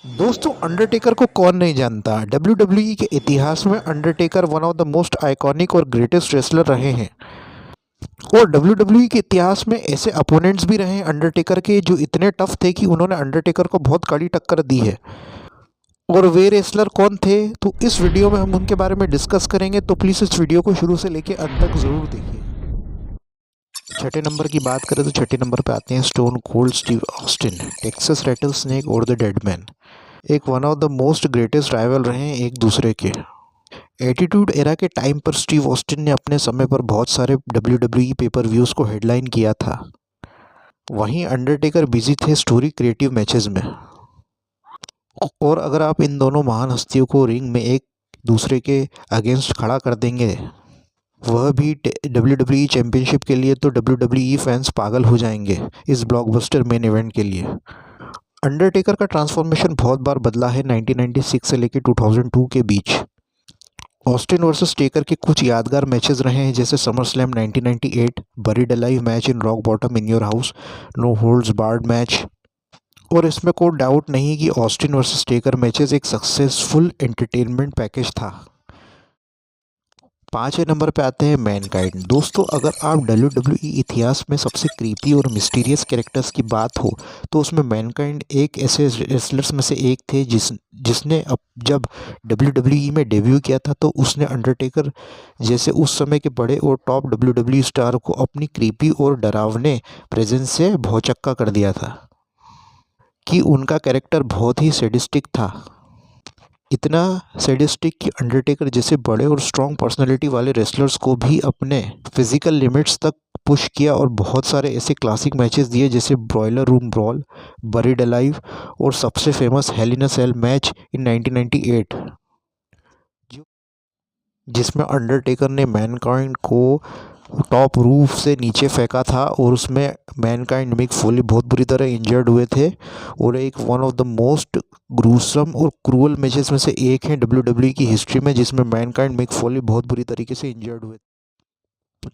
दोस्तों, अंडरटेकर को कौन नहीं जानता। डब्ल्यूडब्ल्यूई के इतिहास में Undertaker one of the most iconic और ग्रेटेस्ट रेसलर रहे हैं। और डब्ल्यूडब्ल्यूई के इतिहास में ऐसे अपोनेंट्स भी रहे हैं अंडरटेकर के जो इतने टफ थे कि उन्होंने अंडरटेकर को बहुत कड़ी टक्कर दी है। और वे रेसलर कौन थे, तो इस वीडियो में हम उनके बारे में डिस्कस करेंगे, तो प्लीज़ इस वीडियो को शुरू से लेकर अंत तक ज़रूर देखिए। छठे नंबर की बात करें तो छठे नंबर पे आते हैं stone cold Steve Austin, Texas Ratle snake और द डेड मैन। एक one of the most greatest rival रहे हैं एक दूसरे के। एटीट्यूड एरा के टाइम पर स्टीव ऑस्टिन ने अपने समय पर बहुत सारे डब्ल्यूडब्ल्यूई पेपर व्यूज़ को हेडलाइन किया था। वहीं अंडरटेकर बिजी थे स्टोरी क्रिएटिव मैचेस में। और अगर आप इन दोनों महान हस्तियों को रिंग में एक दूसरे के अगेंस्ट खड़ा कर देंगे, वह भी डब्ल्यूडब्ल्यूई चैंपियनशिप के लिए, तो डब्ल्यूडब्ल्यूई फैंस पागल हो जाएंगे इस ब्लॉकबस्टर मेन इवेंट के लिए। अंडरटेकर का ट्रांसफॉर्मेशन बहुत बार बदला है 1996 से लेकर 2002 के बीच। ऑस्टिन वर्सेस टेकर के कुछ यादगार मैचेस रहे हैं, जैसे SummerSlam 1998, buried alive match in rock bottom in your house, no holds barred match. और इसमें कोई डाउट नहीं कि ऑस्टिन वर्सेस टेकर मैचेस एक सक्सेसफुल एंटरटेनमेंट पैकेज था। पाँचवें नंबर पे आते हैं मैनकाइंड। दोस्तों, अगर आप डब्ल्यूडब्ल्यूई इतिहास में सबसे क्रीपी और मिस्टीरियस कैरेक्टर्स की बात हो, तो उसमें मैनकाइंड एक ऐसे रेसलर्स में से एक थे जिसने अब जब डब्ल्यूडब्ल्यूई में डेब्यू किया था, तो उसने अंडरटेकर जैसे उस समय के बड़े और टॉप डब्ल्यूडब्ल्यूई स्टार को अपनी क्रीपी और डरावने प्रेजेंस से भौचक्का कर दिया था कि उनका कैरेक्टर बहुत ही सैडिस्टिक था। इतना सैडिस्टिक कि अंडरटेकर जैसे बड़े और स्ट्रॉन्ग पर्सनालिटी वाले रेसलर्स को भी अपने फिजिकल लिमिट्स तक पुश किया और बहुत सारे ऐसे क्लासिक मैचेस दिए, जैसे boiler room brawl, buried alive और सबसे famous hell in a cell match इन 1998, जिसमें अंडरटेकर ने मैनकाइंड को टॉप रूफ से नीचे फेंका था और उसमें मैनकाइंड मिक फोली बहुत बुरी तरह इंजर्ड हुए थे। और एक one of the most gruesome और क्रूअल मैचेस में से एक है डब्ल्यूडब्ल्यूई की हिस्ट्री में, जिसमें मैनकाइंड मिक फोली बहुत बुरी तरीके से इंजर्ड हुए।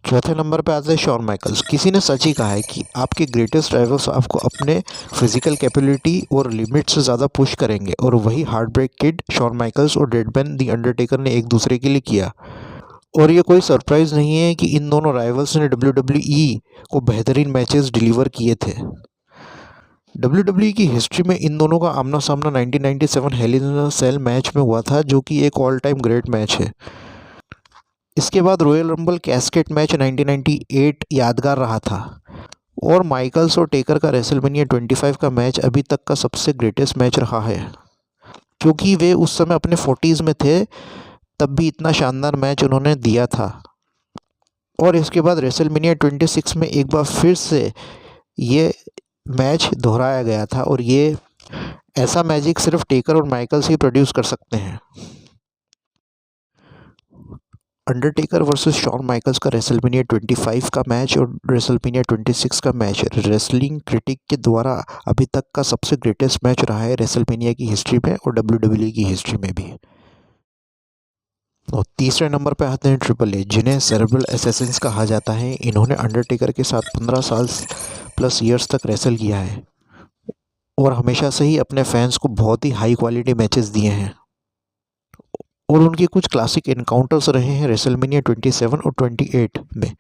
चौथे नंबर पे आता है शॉन माइकल्स। किसी ने सच ही कहा है कि आपके ग्रेटेस्ट राइवल्स आपको अपने फिजिकल कैपेबिलिटी और लिमिट से ज़्यादा पुश करेंगे, और वही heartbreak kid Shawn Michaels और डेडमैन दी अंडरटेकर ने एक दूसरे के लिए किया। और ये कोई सरप्राइज़ नहीं है कि इन दोनों राइवल्स ने डब्ल्यूडब्ल्यूई को बेहतरीन मैचेस डिलीवर किए थे। डब्ल्यूडब्ल्यूई की हिस्ट्री में इन दोनों का आमना सामना 1997 hello in a cell match में हुआ था, जो कि एक ऑल टाइम ग्रेट मैच है। इसके बाद रॉयल रंबल कैस्केट मैच 1998 यादगार रहा था। और माइकल्स और टेकर का रेसलमेनिया 25 का मैच अभी तक का सबसे ग्रेटेस्ट मैच रहा है, क्योंकि वे उस समय अपने 40s में थे, तब भी इतना शानदार मैच उन्होंने दिया था। और इसके बाद रेसलमेनिया 26 में एक बार फिर से ये मैच दोहराया गया था, और ये ऐसा मैजिक सिर्फ टेकर और माइकल्स ही प्रोड्यूस कर सकते हैं। अंडरटेकर वर्सेस शॉन माइकल्स का रेसलमेनिया 25 का मैच और रेसलमेनिया 26 का मैच रेसलिंग क्रिटिक के द्वारा अभी तक का सबसे ग्रेटेस्ट मैच रहा है रेसलमेनिया की हिस्ट्री में और डब्ल्यूडब्ल्यूई की हिस्ट्री में भी। और तीसरे नंबर पे आते हैं ट्रिपल एच, जिन्हें सेरेब्रल असैसिन्स कहा जाता है। इन्होंने अंडरटेकर के साथ 15 साल प्लस ईयर्स तक रेसल किया है और हमेशा से ही अपने फैंस को बहुत ही हाई क्वालिटी मैचेस दिए हैं। और उनके कुछ क्लासिक इनकाउंटर्स रहे हैं रेसलमेनिया 27 और 28 में।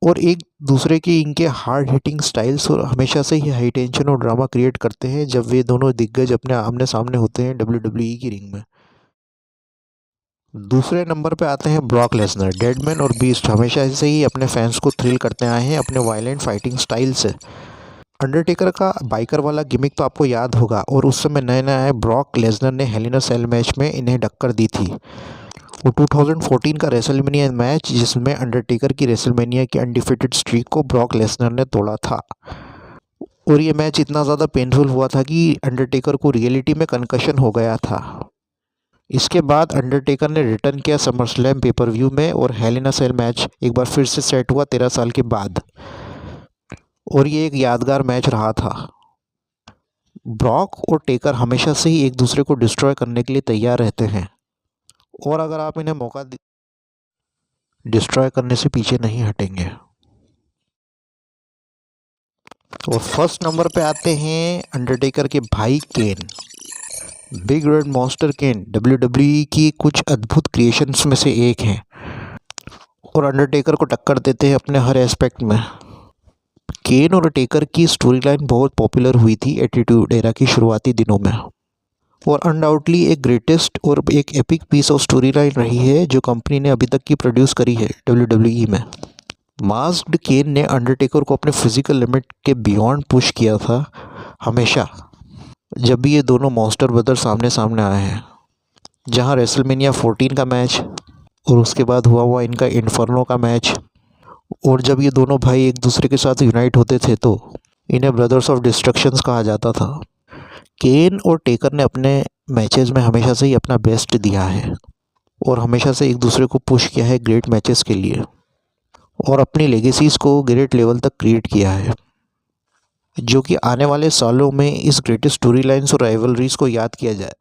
और एक दूसरे के इनके हार्ड हिटिंग स्टाइल्स और हमेशा से ही हाई टेंशन और ड्रामा क्रिएट करते हैं जब वे दोनों दिग्गज अपने आमने सामने होते हैं डब्ल्यूडब्ल्यूई की रिंग में। दूसरे नंबर पे आते हैं ब्रॉक लेसनर। डेडमैन और बीस्ट हमेशा से ही अपने फैंस को थ्रिल करते आए हैं अपने वायलेंट फाइटिंग स्टाइल से। अंडरटेकर का बाइकर वाला गिमिक तो आपको याद होगा, और उस समय नए नए आए ब्रॉक लेसनर ने hello in a cell match में इन्हें टक्कर दी थी। और 2014 का रेसलमेनिया मैच, जिसमें अंडरटेकर की रेसलमेनिया की अनडिफिटेड स्ट्रीक को ब्रॉक लेसनर ने तोड़ा था। और ये मैच इतना ज़्यादा पेनफुल हुआ था कि अंडरटेकर को रियलिटी में कंकशन हो गया था। इसके बाद अंडरटेकर ने रिटर्न किया समर स्लैम पेपर व्यू में, और hello in a cell match एक बार फिर से सेट हुआ 13 साल के बाद, और ये एक यादगार मैच रहा था। ब्रॉक और टेकर हमेशा से ही एक दूसरे को डिस्ट्रॉय करने के लिए तैयार रहते हैं, और अगर आप इन्हें मौका डिस्ट्रॉय करने से पीछे नहीं हटेंगे। और फर्स्ट नंबर पे आते हैं अंडरटेकर के भाई केन। बिग रेड मॉन्स्टर केन डब्ल्यूडब्ल्यूई की कुछ अद्भुत क्रिएशंस में से एक हैं और अंडरटेकर को टक्कर देते हैं अपने हर एस्पेक्ट में। केन और टेकर की स्टोरी लाइन बहुत पॉपुलर हुई थी एटीट्यूड एरा की शुरुआती दिनों में और अनडाउटली एक ग्रेटेस्ट और एक epic piece of storyline रही है जो कंपनी ने अभी तक की प्रोड्यूस करी है डब्ल्यूडब्ल्यूई में। मास्क्ड केन ने अंडरटेकर को अपने फिजिकल लिमिट के बियॉन्ड पुश किया था हमेशा जब भी ये दोनों मॉन्स्टर ब्रदर्स सामने सामने आए हैं, जहां रेसलमेनिया 14 का मैच और उसके बाद हुआ इनका इन्फर्नो का मैच। और जब ये दोनों भाई एक दूसरे के साथ यूनाइट होते थे तो इन्हें ब्रदर्स ऑफ डिस्ट्रक्शंस कहा जाता था। केन और टेकर ने अपने मैचेस में हमेशा से ही अपना बेस्ट दिया है और हमेशा से एक दूसरे को पुश किया है ग्रेट मैचेस के लिए और अपनी लेगेसीज़ को ग्रेट लेवल तक क्रिएट किया है, जो कि आने वाले सालों में इस ग्रेटेस्ट स्टोरी लाइन्स और राइवलरीज को याद किया जाए।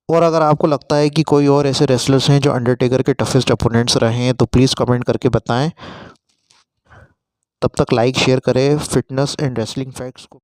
और अगर आपको लगता है कि कोई और ऐसे रेसलर्स हैं जो अंडरटेकर के टफेस्ट अपोनेंट्स रहे हैं तो प्लीज़ कमेंट करके बताएं। तब तक लाइक शेयर करें फिटनेस एंड रेसलिंग फैक्ट्स को।